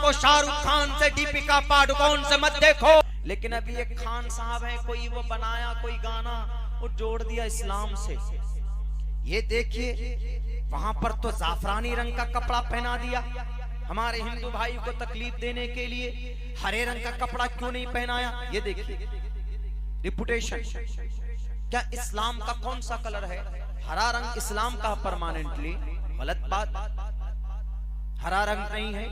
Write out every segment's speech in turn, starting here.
को शाहरुख खान से, दीपिका पादुकोण से मत देखो। लेकिन अभी एक खान साहब है, कोई वो बनाया कोई गाना, वो जोड़ दिया इस्लाम से। ये देखिए वहां पर तो जाफरानी रंग का कपड़ा पहना दिया, हमारे हिंदू भाई को तकलीफ देने के लिए हरे रंग का कपड़ा क्यों नहीं पहनाया। ये देखिए रिपुटेशन। क्या इस्लाम का कौन सा कलर है? हरा रंग इस्लाम का परमानेंटली? गलत बात, हरा रंग नहीं है,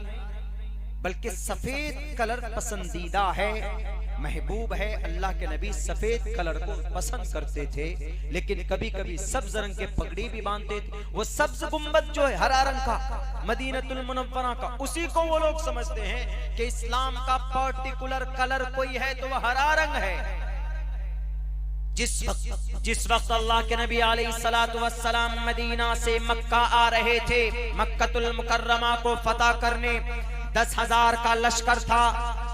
बल्कि सफेद कलर पसंदीदा है, महबूब है। अल्लाह के नबी सफेद कलर को पसंद करते थे, लेकिन कभी कभी सब्ज रंग के पगड़ी भी बांधते थे। वो सब्ज गुंबद जो है हरा रंग का, मदीनतुल मुनव्वरा का, उसी को वो लोग समझते हैं कि इस्लाम का पर्टिकुलर कलर कोई है तो वह हरा रंग है। जिस वक्त अल्लाह के नबी अलैहिस्सलातु वस्सलाम मदीना से मक्का आ रहे थे, मक्कतुल मुकर्रमा को फतह करने, 10,000 का लश्कर था।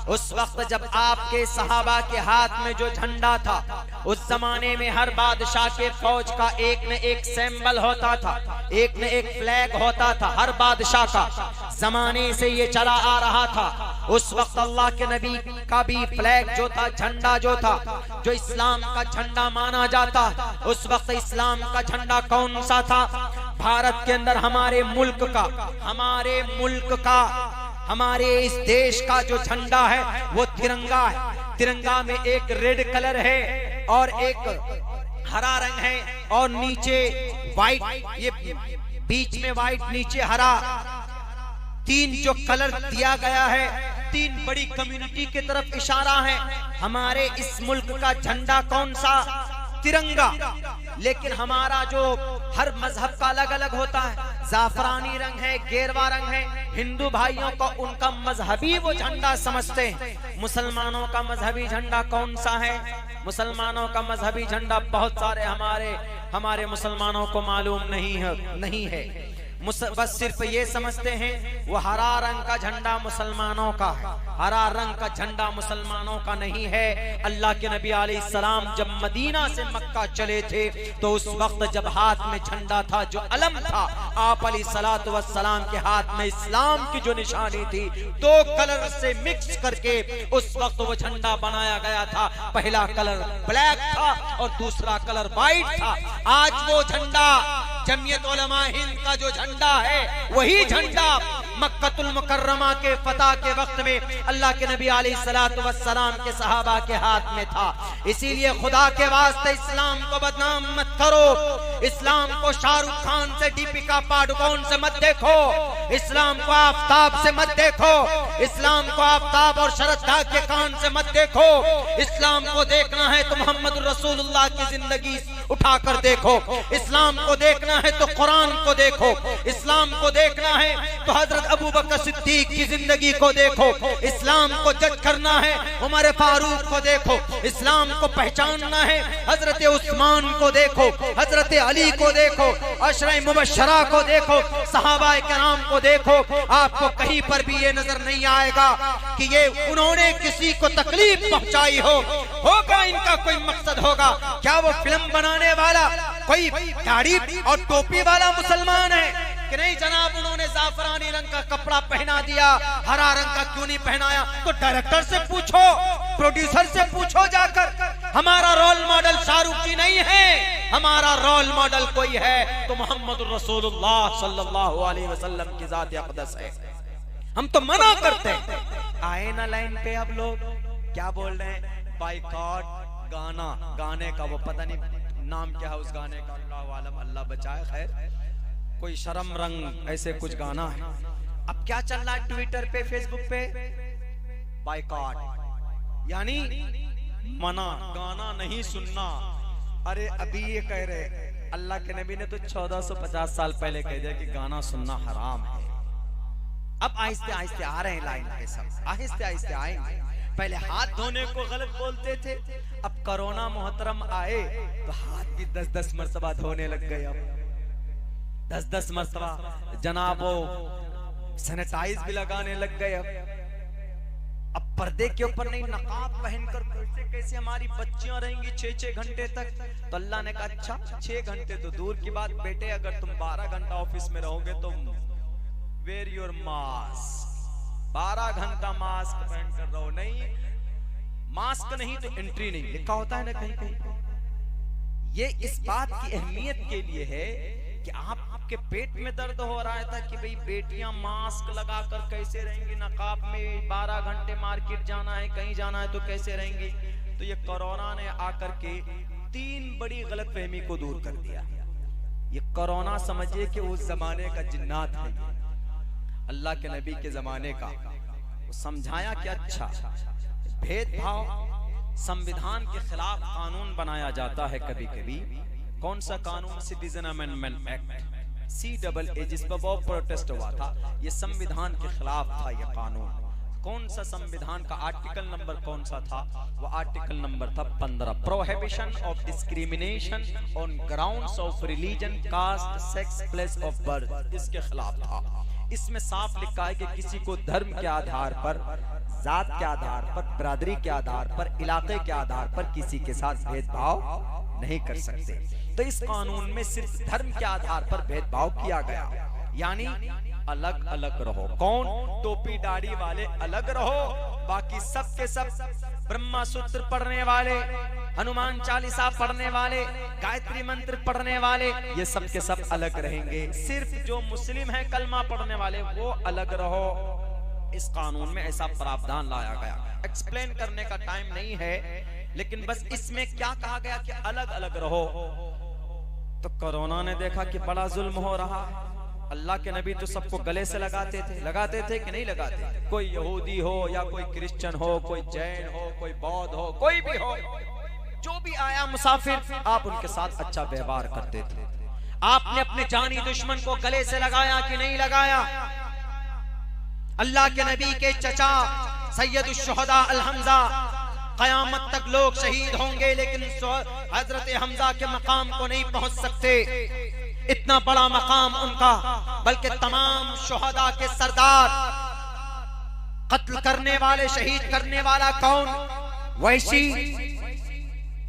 उस वक्त जब आपके सहाबा के हाथ में जो झंडा था, उस जमाने में हर बादशाह के फौज का एक न एक सिंबल होता था, एक न एक फ्लैग होता था, हर बादशाह का जमाने से ये चला आ रहा था। उस वक्त अल्लाह के नबी का भी फ्लैग जो था, झंडा जो था, जो इस्लाम का झंडा माना जाता, उस वक्त इस्लाम का झंडा कौन सा था? भारत के अंदर हमारे मुल्क का, हमारे इस देश का जो झंडा है वो तिरंगा है। तिरंगा में एक रेड कलर है और एक हरा रंग है, और नीचे व्हाइट, ये बीच में व्हाइट, नीचे हरा, 3 जो कलर दिया गया है, 3 बड़ी कम्युनिटी की तरफ इशारा है। हमारे इस मुल्क का झंडा कौन सा? तिरंगा। लेकिन हमारा जो हर मजहब का अलग अलग होता है, जाफरानी रंग है, गेरवा रंग है। हिंदू भाइयों को उनका मजहबी वो झंडा समझते हैं। मुसलमानों का मजहबी झंडा कौन सा है? मुसलमानों का मजहबी झंडा बहुत सारे हमारे मुसलमानों को मालूम नहीं है। बस सिर्फ ये समझते हैं वो हरा रंग का झंडा मुसलमानों का है। हरा रंग का झंडा मुसलमानों का नहीं है। अल्लाह के नबी अलैहिस्सलाम जब मदीना से मक्का चले थे तो उस वक्त जब हाथ में झंडा था, जो अलम था, आप अलैहिस्सलातु वस्सलाम के हाथ में इस्लाम की जो निशानी थी, 2 कलर से मिक्स करके उस वक्त वो झंडा बनाया गया था। पहला कलर ब्लैक था और दूसरा कलर व्हाइट था। आज वो झंडा जमीयत उलमा हिंद का जो झंडा है, वही झंडा मक्कतुल मुकर्रमा के फतह के वक्त में अल्लाह के नबी अलैहिस्सलातु वस्सलाम के सहाबा के हाथ में था। इसीलिए खुदा के वास्ते इस्लाम को बदनाम मत करो। इस्लाम को शाहरुख खान से, दीपिका पादुकोण से मत देखो। इस्लाम को आफताब से मत देखो। इस्लाम को आफताब और शरद के कान से मत देखो। इस्लाम को देखना है तो मोहम्मद रसूलुल्लाह की जिंदगी उठाकर देखो। इस्लाम को देखना है तो कुरान को देखो। इस्लाम को देखना है तो हजरत अबू बकर सिद्दीक की जिंदगी को देखो। इस्लाम को जज करना है उमर फारूक को देखो। इस्लाम को पहचानना है हजरत उस्मान को देखो, हजरत अली को देखो, अशरे मुबशरा को देखो, सहाबाए किराम को देखो। आपको कहीं पर भी ये नजर नहीं आएगा कि ये उन्होंने किसी को तकलीफ पहुंचाई होगा इनका कोई मकसद होगा। क्या वो फिल्म बनाने वाला कोई दाढ़ी और टोपी वाला मुसलमान है कि नहीं जनाब? उन्होंने जाफरानी रंग का कपड़ा पहना दिया, हरा रंग का क्यों नहीं पहनाया? तो डायरेक्टर से पूछो, प्रोड्यूसर से पूछो जाकर। हमारा रोल मॉडल शाहरुख जी नहीं है, हमारा रोल मॉडल कोई है तो मोहम्मद रसूलुल्लाह सल्लल्लाहु अलैहि वसल्लम की जात अक़दस है। हम तो मना करते हैं। आए ना लाइन पे अब लोग क्या बोल रहे हैं? बाइकॉट गाने का वो पता नहीं नाम क्या है उस गाने का, अल्लाह आलम, अल्लाह बचाए। खैर, कोई शर्म रंग ऐसे कुछ गाना है। अब क्या चल रहा है ट्विटर पे, फेसबुक पे? बाइकॉट यानी मना, गाना नहीं सुनना। अरे अभी ये कह रहे, अल्लाह के नबी ने तो 1450 साल पहले कह दिया कि गाना सुनना हराम है। अब आहिस्ते आहिस्ते आ रहे हैं लाइन पे, सब आहिस्ते आहिस्ते आएंगे। पहले हाथ धोने को गलत बोलते थे, अब कोरोना मोहतरम आए तो हाथ भी 10-10 मरतबा धोने लग गए। अब 10-10 मरतबा जनाबो सैनिटाइज भी लगाने लग गए। अब पर्दे के ऊपर नहीं, नकाब पहनकर कैसे हमारी बच्चियां रहेंगी 6-6 घंटे तक? तो अल्लाह ने कहा अच्छा 6 घंटे तो दूर की बात बेटे, अगर तुम 12 घंटा ऑफिस में रहोगे तो वेयर योर मास्क, 12 घंटा मास्क पहन कर रहो। नहीं, मास्क नहीं तो एंट्री नहीं, लिखा होता है ना कहीं कहीं। ये इस बात की अहमियत के लिए है कि आपके पेट में दर्द हो रहा था कि भाई बेटियां मास्क लगाकर कैसे रहेंगी, नकाब में 12 घंटे मार्केट जाना है, कहीं जाना है तो कैसे रहेंगी। तो ये कोरोना ने आकर के 3 बड़ी गलतफहमी को दूर कर दिया। ये कोरोना समझिए कि उस जमाने का जिन्नात है, अल्लाह के नबी के जमाने का। समझाया कि अच्छा, भेदभाव संविधान के खिलाफ कानून बनाया जाता है कभी कभी। कौन सा कानून? सिटीजन अमेंडमेंट एक्ट, CAA, जिस पर बहुत प्रोटेस्ट हुआ था। ये संविधान के खिलाफ था ये कानून। कौन सा संविधान का आर्टिकल नंबर कौन सा था? वो आर्टिकल नंबर था 15, prohibition of discrimination on grounds of religion, caste, sex, place of birth. इसके खिलाफ था। इसमें साफ लिखा है कि किसी को धर्म के आधार पर, जात के आधार पर, बिरादरी के आधार पर, इलाके के आधार पर किसी के साथ भेदभाव नहीं कर सकते। तो इस कानून में सिर्फ धर्म के आधार पर भेदभाव किया गया, यानी अलग अलग रहो। कौन? टोपी दाढ़ी वाले अलग रहो, बाकी सब के सब ब्रह्मा सूत्र पढ़ने वाले, हनुमान चालीसा पढ़ने वाले, गायत्री मंत्र पढ़ने वाले, ये सब के सब अलग रहेंगे। सिर्फ जो मुस्लिम है कलमा पढ़ने वाले वो अलग रहो। इस कानून में ऐसा प्रावधान लाया गया। एक्सप्लेन करने का टाइम नहीं है, लेकिन बस इसमें क्या कहा गया कि अलग अलग रहो। तो कोरोना ने देखा कि बड़ा जुल्म हो रहा है। अल्लाह के नबी तो सबको गले से लगाते थे कि नहीं लगाते? कोई यहूदी हो या कोई क्रिश्चियन हो, कोई जैन हो, कोई बौद्ध हो, कोई भी हो, जो भी आया मुसाफिर, आप उनके साथ अच्छा व्यवहार करते थे। आपने अपने जानी दुश्मन को गले से लगाया कि नहीं लगाया? अल्लाह के नबी के चचा सैयदुश शुहदा अल हमजा, कयामत तक लोग शहीद होंगे लेकिन हजरत हमजा के मकाम को नहीं पहुंच सकते। इतना बड़ा मकाम उनका, बल्कि तमाम शुहदा के सरदार। कत्ल करने वाले, शहीद करने वाला कौन? वैशी।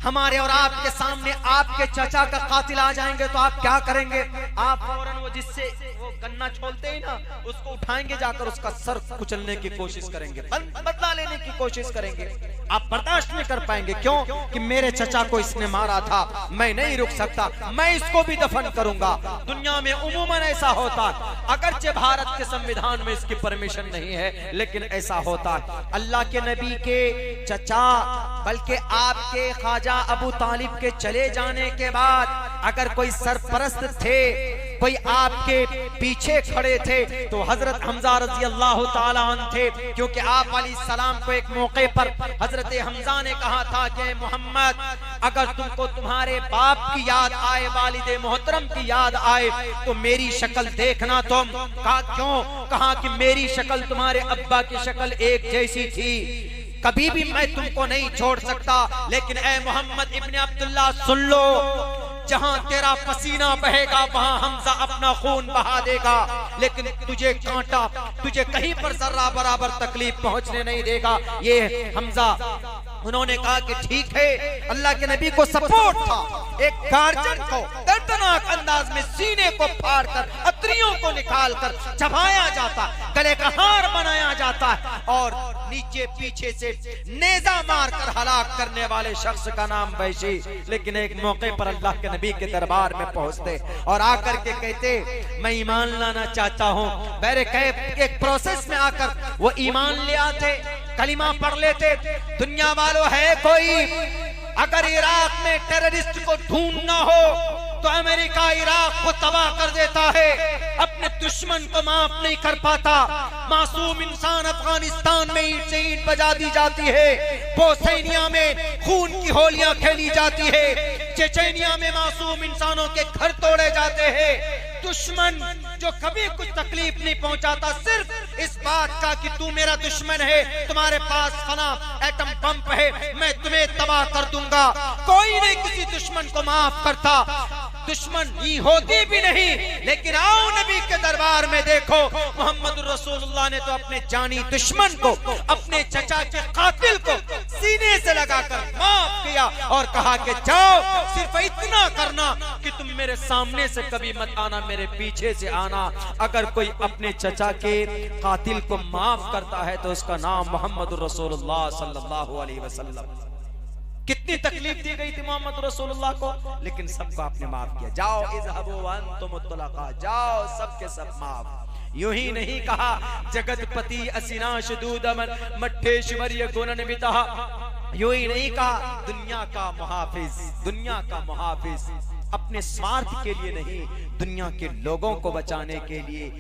हमारे और आपके सामने आपके चचा का कातिल आ जाएंगे तो आप क्या करेंगे? आप फौरन वो जिससे वो गन्ना छोलते ही ना, उसको उठाएंगे, जाकर उसका सर कुचलने की कोशिश करेंगे, बदला लेने की कोशिश करेंगे। आप बर्दाश्त नहीं कर पाएंगे। क्यों? कि मेरे चचा को इसने मारा था, मैं नहीं रुक सकता, मैं इसको भी दफन करूंगा। दुनिया में उमूमन ऐसा होता है, अगरचे भारत के संविधान में इसकी परमिशन नहीं है, लेकिन ऐसा होता है। अल्लाह के नबी के चचा, बल्कि आपके ख्वाजा अबू तालिब के चले जाने के बाद अगर कोई सरपरस्त थे, कोई आपके पीछे खड़े थे, तो हजरत हमजा रजी अल्लाह ताला अन्हु थे। क्योंकि आप अलैहिस्सलाम को एक मौके पर हजरत हमजा ने कहा था कि मोहम्मद, अगर तुमको तुम्हारे बाप की याद आए, वालिदे मोहतरम की याद आए, तो मेरी शक्ल देखना तुम। कहा क्यों? कहा कि मेरी शक्ल तुम्हारे अब्बा की शक्ल एक जैसी थी, कभी भी मैं तुमको नहीं छोड़ सकता। लेकिन ए मोहम्मद इब्ने अब्दुल्लाह, सुन लो, जहां तेरा पसीना बहेगा वहां हमजा अपना खून बहा देगा, लेकिन तुझे कांटा, तुझे कहीं पर जर्रा बराबर तकलीफ पहुंचने नहीं देगा। ये हमजा। उन्होंने कहा कि ठीक है। अल्लाह के नबी को सपोर्ट था। एक गार्जियन को दर्दनाक अंदाज में सीने को फाड़कर, अतरियों को निकालकर चबाया जाता, गले का हार बनाया जाता है, और नीचे पीछे से नेजा मारकर हलाक करने वाले शख्स का नाम वैशी। लेकिन एक मौके पर अल्लाह के नबी के दरबार में पहुंचते और आकर के कहते, मैं ईमान लाना चाहता हूँ। बहरे कैफ एक प्रोसेस में आकर वो ईमान ले आते, कलिमा पढ़ लेते। दुनिया वालों, है कोई अगर इराक में टेररिस्ट को ढूंढना हो तो अमेरिका इराक को तबाह कर देता है, अपने दुश्मन को माफ नहीं कर पाता। मासूम इंसान अफगानिस्तान में ईंट से ईंट बजा दी जाती है, बोस्निया में खून की होलियां खेली जाती है, चेचेनिया में मासूम इंसानों के घर तोड़े जाते हैं। दुश्मन जो कभी कुछ तकलीफ नहीं पहुंचाता, सिर्फ इस बात का कि तू मेरा दुश्मन है, तुम्हारे पास फना एटम बम है, मैं तुम्हें तबाह कर दूंगा। कोई नहीं किसी दुश्मन को माफ करता। दुश्मन ही होती भी नहीं, लेकिन आओ नबी के दरबार में देखो, मोहम्मद रसूलुल्लाह ने तो अपने जानी दुश्मन को, अपने चचा के कातिल को सीने से लगाकर माफ किया और कहा कि जाओ, सिर्फ इतना करना कि तुम मेरे सामने से कभी मत आना, मेरे पीछे से आना। अगर कोई अपने चचा के कातिल को माफ करता है तो उसका नाम मोहम्मद रसूलुल्लाह सल्लल्लाहु अलैहि वसल्लम। कितनी तकलीफ दी गई थी मोहम्मद रसूलुल्लाह को, लेकिन सबको आपने माफ किया। जाओ इज़हबू व अंतुम मुतलका, जाओ सबके सब माफ। यूं ही नहीं कहा जगतपति असिनाश दूदमन मठेश्वर्य गुणन बिता, यूं ही नहीं कहा दुनिया का मुहाफिज, दुनिया का मुहाफिज, अपने स्वार्थ के लिए नहीं, दुनिया के लोगों को बचाने के लिए।